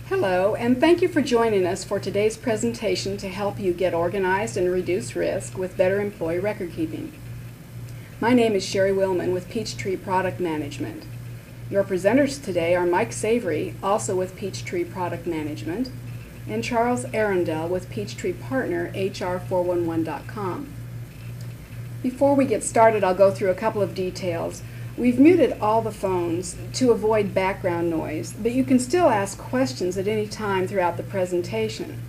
Hello, and thank you for joining us for today's presentation to help you get organized and reduce risk with better employee record keeping. My name is Sherry Willman with Peachtree Product Management. Your presenters today are Mike Savory, also with Peachtree Product Management, and Charles Arundel with Peachtree Partner HR411.com. Before we get started, I'll go through a couple of details. We've muted all the phones to avoid background noise, but you can still ask questions at any time throughout the presentation.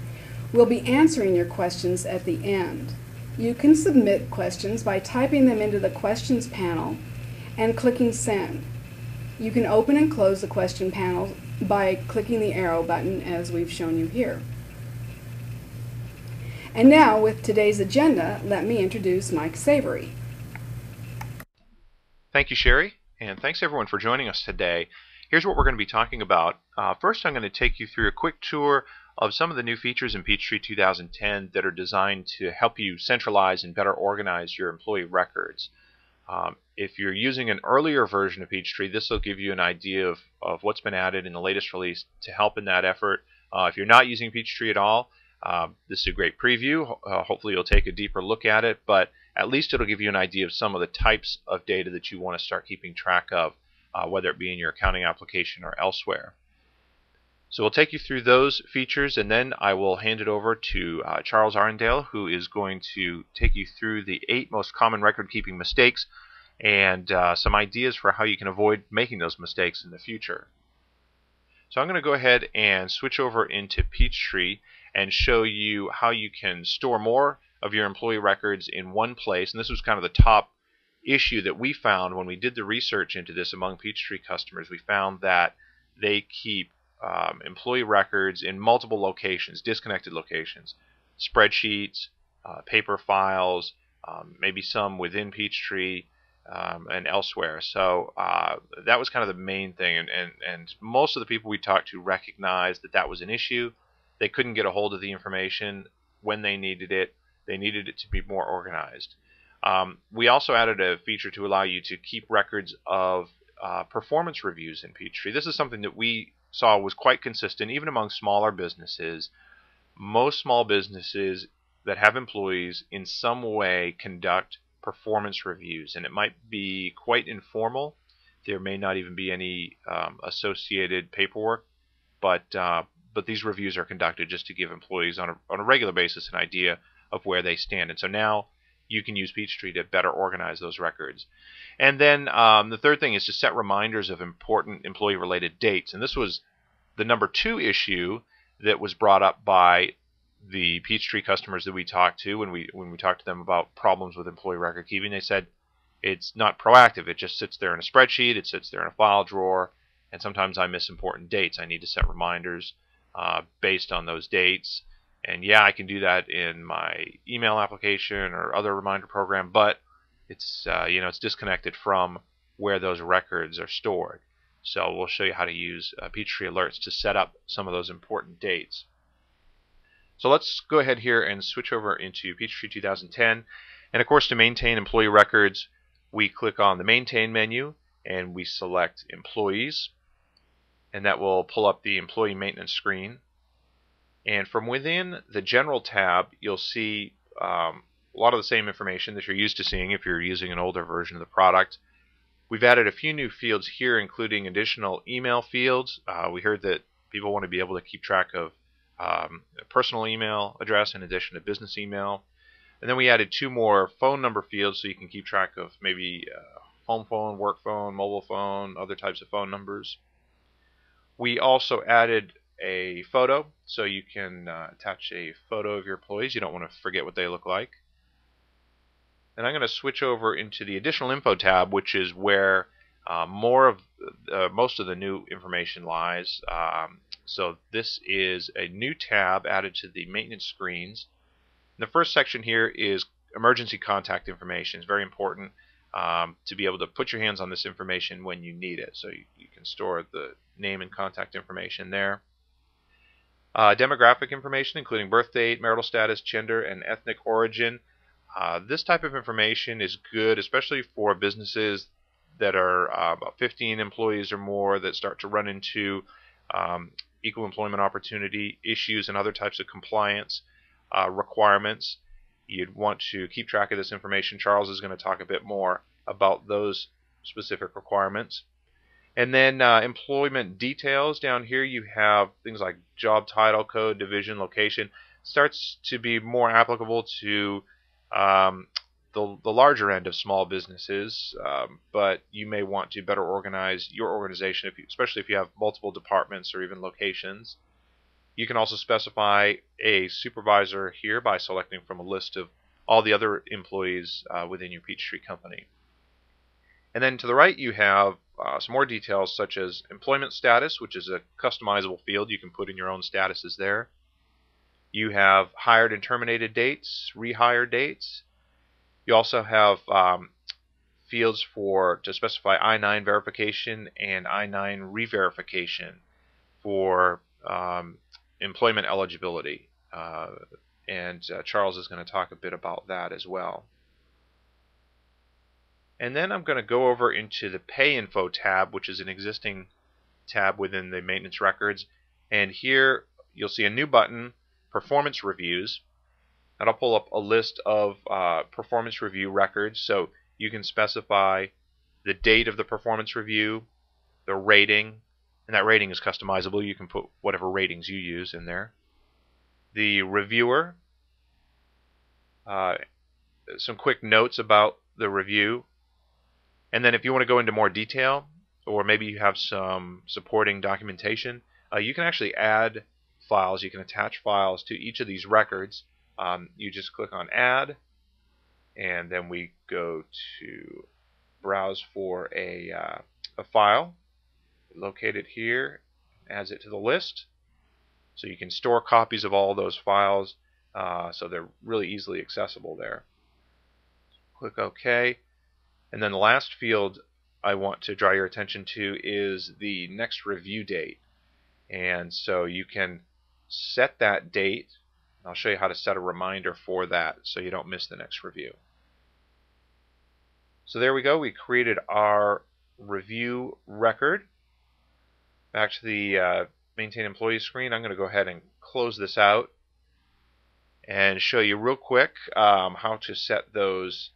We'll be answering your questions at the end. You can submit questions by typing them into the questions panel and clicking send. You can open and close the question panel by clicking the arrow button as we've shown you here. And now, with today's agenda, let me introduce Mike Savory. Thank you, Sherry, and thanks everyone for joining us today. Here's what we're going to be talking about. First, I'm going to take you through a quick tour of some of the new features in Peachtree 2010 that are designed to help you centralize and better organize your employee records. If you're using an earlier version of Peachtree, this will give you an idea of what's been added in the latest release to help in that effort. If you're not using Peachtree at all, this is a great preview. Hopefully you'll take a deeper look at it, but at least it'll give you an idea of some of the types of data that you want to start keeping track of, whether it be in your accounting application or elsewhere. So we'll take you through those features, and then I will hand it over to Charles Arundel, who is going to take you through the 8 most common record-keeping mistakes and some ideas for how you can avoid making those mistakes in the future. So I'm going to go ahead and switch over into Peachtree and show you how you can store more of your employee records in one place. And this was kind of the top issue that we found when we did the research into this among Peachtree customers. We found that they keep employee records in multiple locations, disconnected locations, spreadsheets, paper files, maybe some within Peachtree, and elsewhere. So that was kind of the main thing, and most of the people we talked to recognized that that was an issue. They couldn't get a hold of the information when they needed it. They needed it to be more organized. We also added a feature to allow you to keep records of performance reviews in Peachtree. This is something that we saw was quite consistent even among smaller businesses. Most small businesses that have employees in some way conduct performance reviews, and it might be quite informal. There may not even be any associated paperwork, but these reviews are conducted just to give employees on a regular basis an idea of where they stand. And so now you can use Peachtree to better organize those records. And then the third thing is to set reminders of important employee-related dates. And this was the number 2 issue that was brought up by the Peachtree customers that we talked to when we talked to them about problems with employee record keeping. They said it's not proactive. It just sits there in a spreadsheet. It sits there in a file drawer. And sometimes I miss important dates. I need to set reminders based on those dates. And yeah, I can do that in my email application or other reminder program, but it's it's disconnected from where those records are stored. So we'll show you how to use Peachtree alerts to set up some of those important dates. So let's go ahead here and switch over into Peachtree 2010. And of course, to maintain employee records, we click on the Maintain menu and we select Employees, and that will pull up the Employee Maintenance screen. And from within the General tab, you'll see a lot of the same information that you're used to seeing if you're using an older version of the product. We've added a few new fields here, including additional email fields. We heard that people want to be able to keep track of a personal email address in addition to business email. And then we added 2 more phone number fields so you can keep track of maybe home phone, work phone, mobile phone, other types of phone numbers. We also added a photo, so you can attach a photo of your employees. You don't want to forget what they look like. And I'm going to switch over into the Additional Info tab, which is where most of the new information lies. So this is a new tab added to the maintenance screens. And the first section here is emergency contact information. It's very important to be able to put your hands on this information when you need it. So you can store the name and contact information there. Demographic information, including birth date, marital status, gender, and ethnic origin. This type of information is good, especially for businesses that are about 15 employees or more that start to run into equal employment opportunity issues and other types of compliance requirements. You'd want to keep track of this information. Charles is going to talk a bit more about those specific requirements. And then employment details. Down here you have things like job title, code, division, location. Starts to be more applicable to the larger end of small businesses, but you may want to better organize your organization, especially if you have multiple departments or even locations. You can also specify a supervisor here by selecting from a list of all the other employees within your Peachtree company. And then to the right you have some more details such as employment status, which is a customizable field. You can put in your own statuses there. You have hired and terminated dates, rehire dates. You also have fields to specify I-9 verification and I-9 re-verification for employment eligibility. And Charles is going to talk a bit about that as well. And then I'm going to go over into the Pay Info tab, which is an existing tab within the maintenance records. And here you'll see a new button, Performance Reviews. That'll pull up a list of performance review records. So you can specify the date of the performance review, the rating, and that rating is customizable. You can put whatever ratings you use in there. The reviewer, some quick notes about the review. And then if you want to go into more detail, or maybe you have some supporting documentation, you can actually add files. You can attach files to each of these records. You just click on Add, and then we go to Browse for a file. Locate it here, adds it to the list. So you can store copies of all those files, so they're really easily accessible there. Click OK. And then the last field I want to draw your attention to is the next review date. And so you can set that date. I'll show you how to set a reminder for that so you don't miss the next review. So there we go. We created our review record. Back to the Maintain Employee screen. I'm going to go ahead and close this out and show you real quick how to set those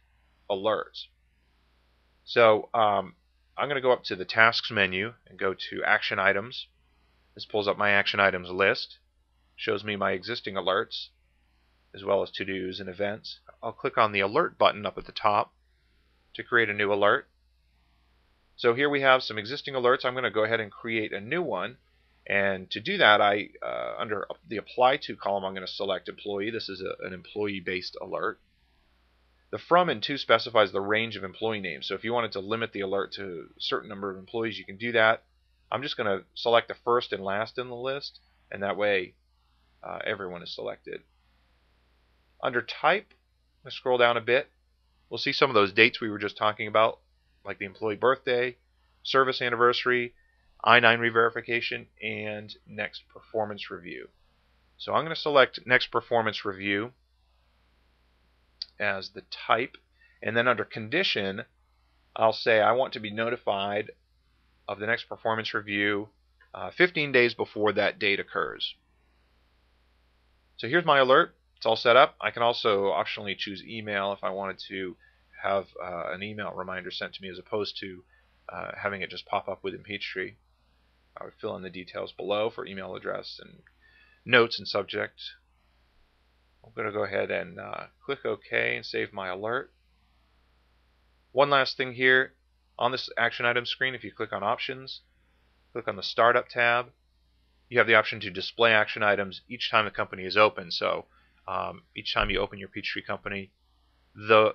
alerts. So I'm going to go up to the Tasks menu and go to Action Items. This pulls up my Action Items list, shows me my existing alerts, as well as to-dos and events. I'll click on the Alert button up at the top to create a new alert. So here we have some existing alerts. I'm going to go ahead and create a new one. And to do that, under the Apply To column, I'm going to select Employee. This is an employee-based alert. The From and To specifies the range of employee names. So if you wanted to limit the alert to a certain number of employees, you can do that. I'm just going to select the first and last in the list, and that way everyone is selected. Under Type, let's scroll down a bit. We'll see some of those dates we were just talking about, like the employee birthday, service anniversary, I-9 re-verification, and next performance review. So I'm going to select next performance review as the type, and then under condition I'll say I want to be notified of the next performance review 15 days before that date occurs. So here's my alert. It's all set up. I can also optionally choose email if I wanted to have an email reminder sent to me as opposed to having it just pop up within Peachtree. I would fill in the details below for email address and notes and subject. I'm going to go ahead and click OK and save my alert. One last thing here. On this action item screen, if you click on Options, click on the Startup tab, you have the option to display action items each time the company is open. So each time you open your Peachtree company, the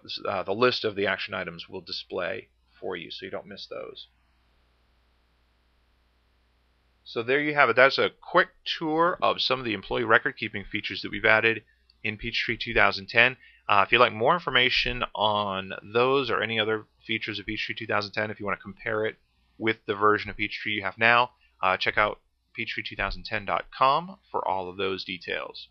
list of the action items will display for you so you don't miss those. So there you have it. That's a quick tour of some of the employee record keeping features that we've added in Peachtree 2010. If you'd like more information on those or any other features of Peachtree 2010, if you want to compare it with the version of Peachtree you have now, check out peachtree2010.com for all of those details.